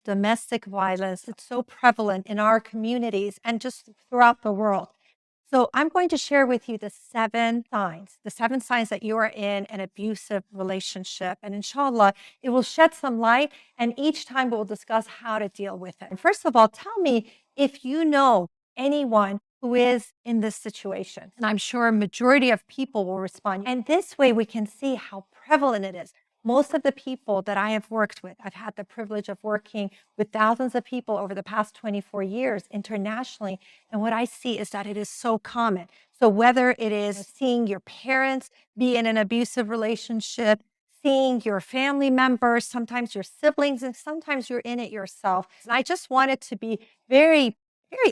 domestic violence. It's so prevalent in our communities and just throughout the world. So I'm going to share with you the 7 signs that you are in an abusive relationship. And inshallah, it will shed some light. And each time we'll discuss how to deal with it. And first of all, tell me if you know anyone who is in this situation. And I'm sure a majority of people will respond. And this way we can see how prevalent it is. Most of the people that I have worked with, I've had the privilege of working with thousands of people over the past 24 years internationally. And what I see is that it is so common. So whether it is seeing your parents be in an abusive relationship, seeing your family members, sometimes your siblings, and sometimes you're in it yourself. And I just want it to be very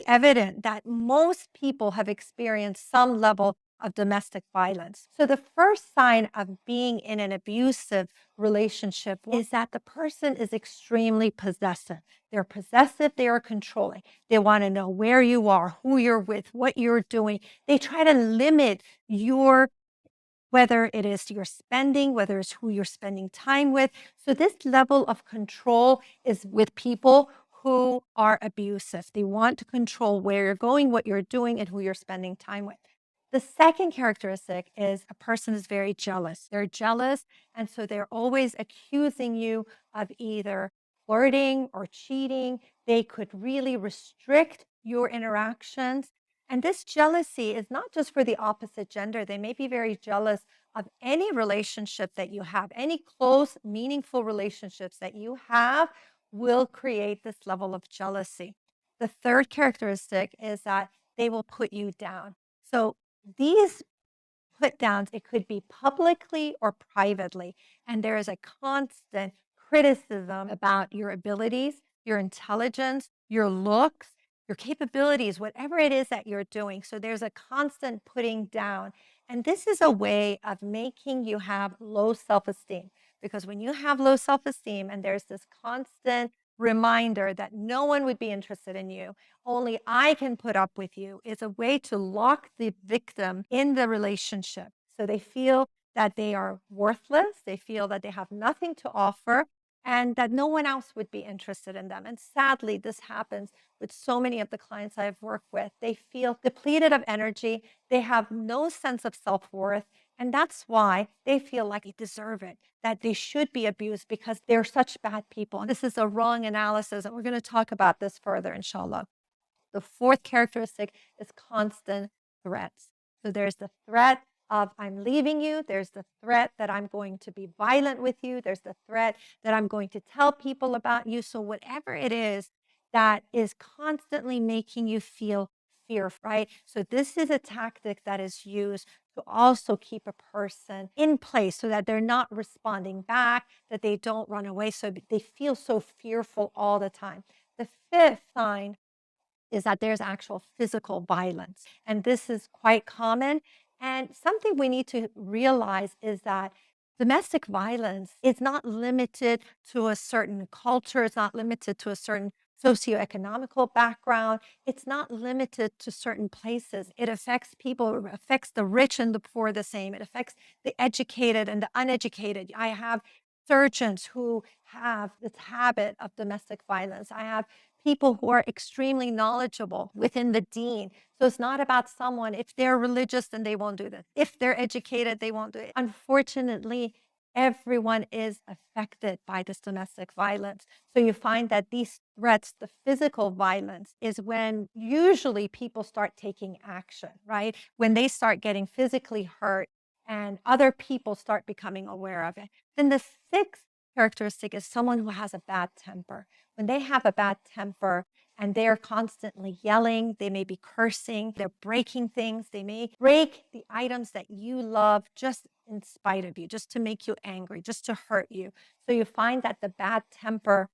evident that most people have experienced some level of domestic violence. So the first sign of being in an abusive relationship is that the person is extremely possessive. They're possessive, they are controlling. They want to know where you are, who you're with, what you're doing. They try to limit whether it is your spending, whether it's who you're spending time with. So this level of control is with people who are abusive. They want to control where you're going, what you're doing, and who you're spending time with. The second characteristic is a person is very jealous. They're jealous, and so they're always accusing you of either flirting or cheating. They could really restrict your interactions. And this jealousy is not just for the opposite gender. They may be very jealous of any relationship that you have, any close, meaningful relationships that you have will create this level of jealousy. The third characteristic is that they will put you down. So these put downs, it could be publicly or privately, and there is a constant criticism about your abilities, your intelligence, your looks, your capabilities, whatever it is that you're doing. So there's a constant putting down. And this is a way of making you have low self-esteem. Because when you have low self-esteem and there's this constant reminder that no one would be interested in you, only I can put up with you, is a way to lock the victim in the relationship. So they feel that they are worthless, they feel that they have nothing to offer, and that no one else would be interested in them. And sadly, this happens with so many of the clients I've worked with. They feel depleted of energy, they have no sense of self-worth, and that's why they feel like they deserve it, that they should be abused because they're such bad people. And this is a wrong analysis, and we're going to talk about this further, inshallah. The fourth characteristic is constant threats. So there's the threat of I'm leaving you. There's the threat that I'm going to be violent with you. There's the threat that I'm going to tell people about you. So whatever it is that is constantly making you feel fear, right? So this is a tactic that is used to also keep a person in place so that they're not responding back, that they don't run away. So they feel so fearful all the time. The fifth sign is that there's actual physical violence. And this is quite common. And something we need to realize is that domestic violence is not limited to a certain culture. It's not limited to a certain socioeconomical background. It's not limited to certain places. It affects people, it affects the rich and the poor the same. It affects the educated and the uneducated. I have surgeons who have this habit of domestic violence. I have people who are extremely knowledgeable within the deen. So it's not about someone, if they're religious, then they won't do this. If they're educated, they won't do it. Unfortunately, everyone is affected by this domestic violence. So you find that these threats, the physical violence, is when usually people start taking action, right? When they start getting physically hurt and other people start becoming aware of it. Then the sixth characteristic is someone who has a bad temper. When they have a bad temper and they're constantly yelling, they may be cursing, they're breaking things, they may break the items that you love just in spite of you, just to make you angry, just to hurt you. So you find that the bad temper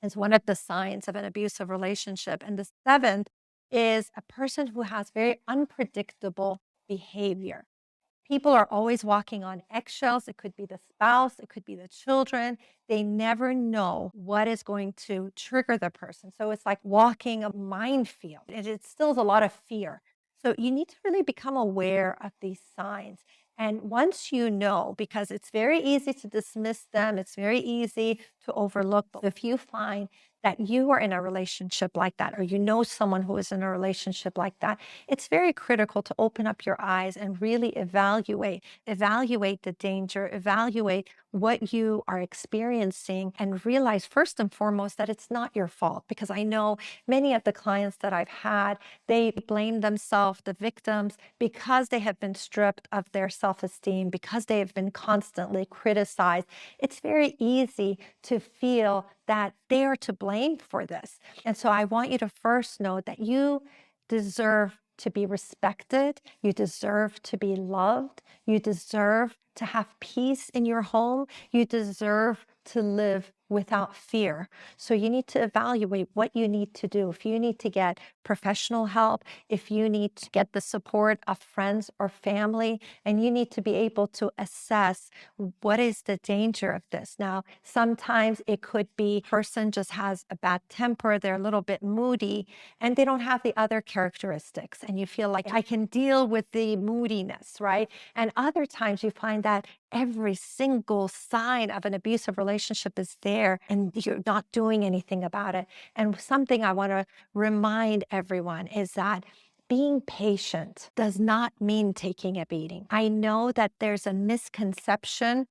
is one of the signs of an abusive relationship. And the seventh is a person who has very unpredictable behavior. People are always walking on eggshells. It could be the spouse, it could be the children. They never know what is going to trigger the person. So it's like walking a minefield. It instills a lot of fear. So you need to really become aware of these signs. And once you know, because it's very easy to dismiss them, it's very easy to overlook. But if you find that you are in a relationship like that, or you know someone who is in a relationship like that, it's very critical to open up your eyes and really evaluate the danger, evaluate what you are experiencing, and realize first and foremost that it's not your fault. Because I know many of the clients that I've had, they blame themselves, the victims, because they have been stripped of their self-esteem, because they have been constantly criticized. It's very easy to feel that they are to blame for this. And so I want you to first know that you deserve to be respected, you deserve to be loved, you deserve to have peace in your home, you deserve to live without fear. So you need to evaluate what you need to do. If you need to get professional help, if you need to get the support of friends or family, and you need to be able to assess what is the danger of this. Now, sometimes it could be a person just has a bad temper, they're a little bit moody, and they don't have the other characteristics. And you feel like I can deal with the moodiness, right? And other times you find that every single sign of an abusive relationship is there and you're not doing anything about it. And something I want to remind everyone is that being patient does not mean taking a beating. I know that there's a misconception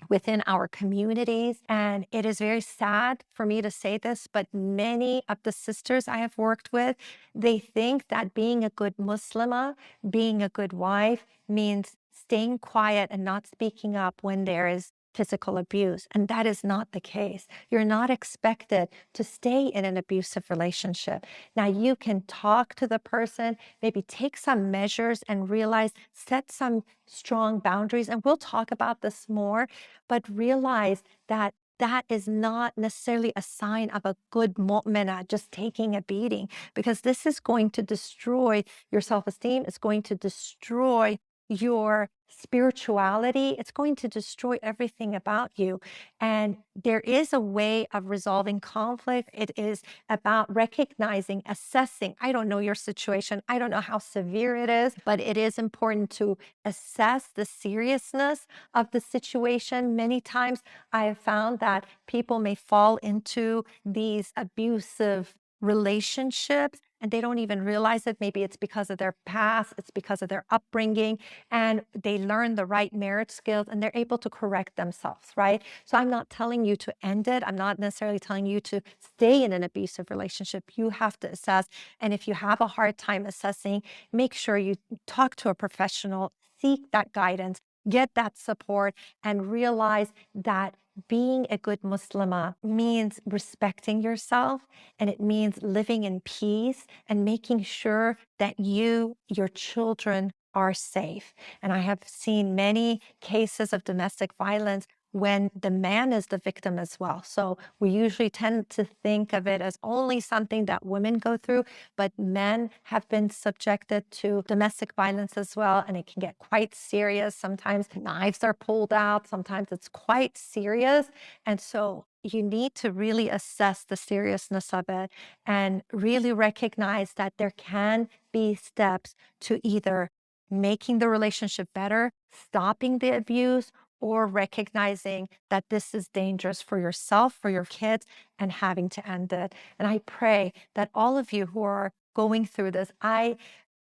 within our communities, and it is very sad for me to say this, but many of the sisters I have worked with, they think that being a good Muslimah, being a good wife, means staying quiet and not speaking up when there is physical abuse. And that is not the case. You're not expected to stay in an abusive relationship. Now, you can talk to the person, maybe take some measures and realize, set some strong boundaries. And we'll talk about this more, but realize that that is not necessarily a sign of a good mu'minah, just taking a beating, because this is going to destroy your self-esteem. It's going to destroy your spirituality. It's going to destroy everything about you. And there is a way of resolving conflict. It is about recognizing, assessing. I don't know your situation. I don't know how severe it is, but it is important to assess the seriousness of the situation. Many times I have found that people may fall into these abusive relationships and they don't even realize it. Maybe it's because of their past, it's because of their upbringing, and they learn the right marriage skills and they're able to correct themselves, right? So I'm not telling you to end it. I'm not necessarily telling you to stay in an abusive relationship. You have to assess. And if you have a hard time assessing, make sure you talk to a professional, seek that guidance, get that support, and realize that being a good Muslimah means respecting yourself, and it means living in peace and making sure that you, your children, are safe. And I have seen many cases of domestic violence when the man is the victim as well. So we usually tend to think of it as only something that women go through, but men have been subjected to domestic violence as well, and it can get quite serious. Sometimes knives are pulled out, sometimes it's quite serious. And so you need to really assess the seriousness of it and really recognize that there can be steps to either making the relationship better, stopping the abuse, or recognizing that this is dangerous for yourself, for your kids, and having to end it. And I pray that all of you who are going through this, I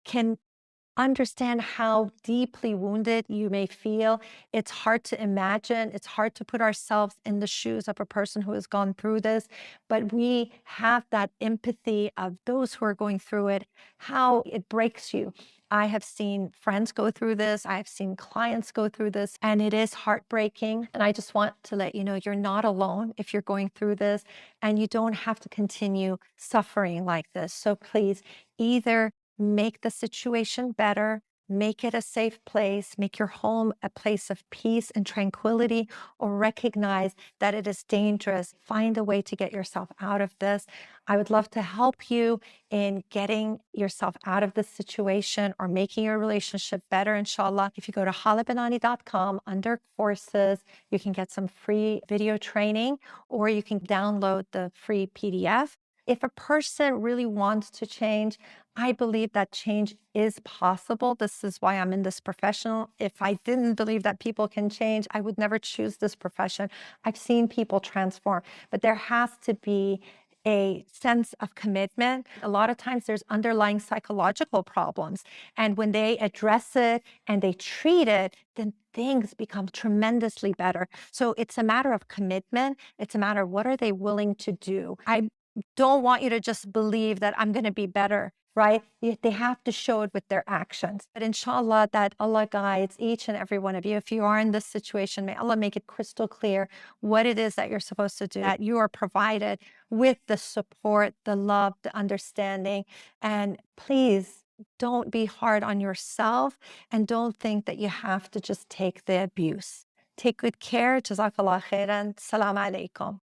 can understand how deeply wounded you may feel. It's hard to imagine. It's hard to put ourselves in the shoes of a person who has gone through this, but we have that empathy of those who are going through it, how it breaks you. I have seen friends go through this. I've seen clients go through this, and it is heartbreaking. And I just want to let you know you're not alone if you're going through this, and you don't have to continue suffering like this. So please, either make the situation better, make it a safe place, make your home a place of peace and tranquility, or recognize that it is dangerous. Find a way to get yourself out of this. I would love to help you in getting yourself out of this situation or making your relationship better, inshallah. If you go to halehbanani.com under courses, you can get some free video training, or you can download the free PDF. If a person really wants to change, I believe that change is possible. This is why I'm in this profession. If I didn't believe that people can change, I would never choose this profession. I've seen people transform, but there has to be a sense of commitment. A lot of times there's underlying psychological problems. And when they address it and they treat it, then things become tremendously better. So it's a matter of commitment. It's a matter of what are they willing to do. I don't want you to just believe that I'm going to be better, right? They have to show it with their actions. But inshallah, that Allah guides each and every one of you. If you are in this situation, may Allah make it crystal clear what it is that you're supposed to do, that you are provided with the support, the love, the understanding. And please don't be hard on yourself and don't think that you have to just take the abuse. Take good care. Jazakallah khairan. Salam alaikum.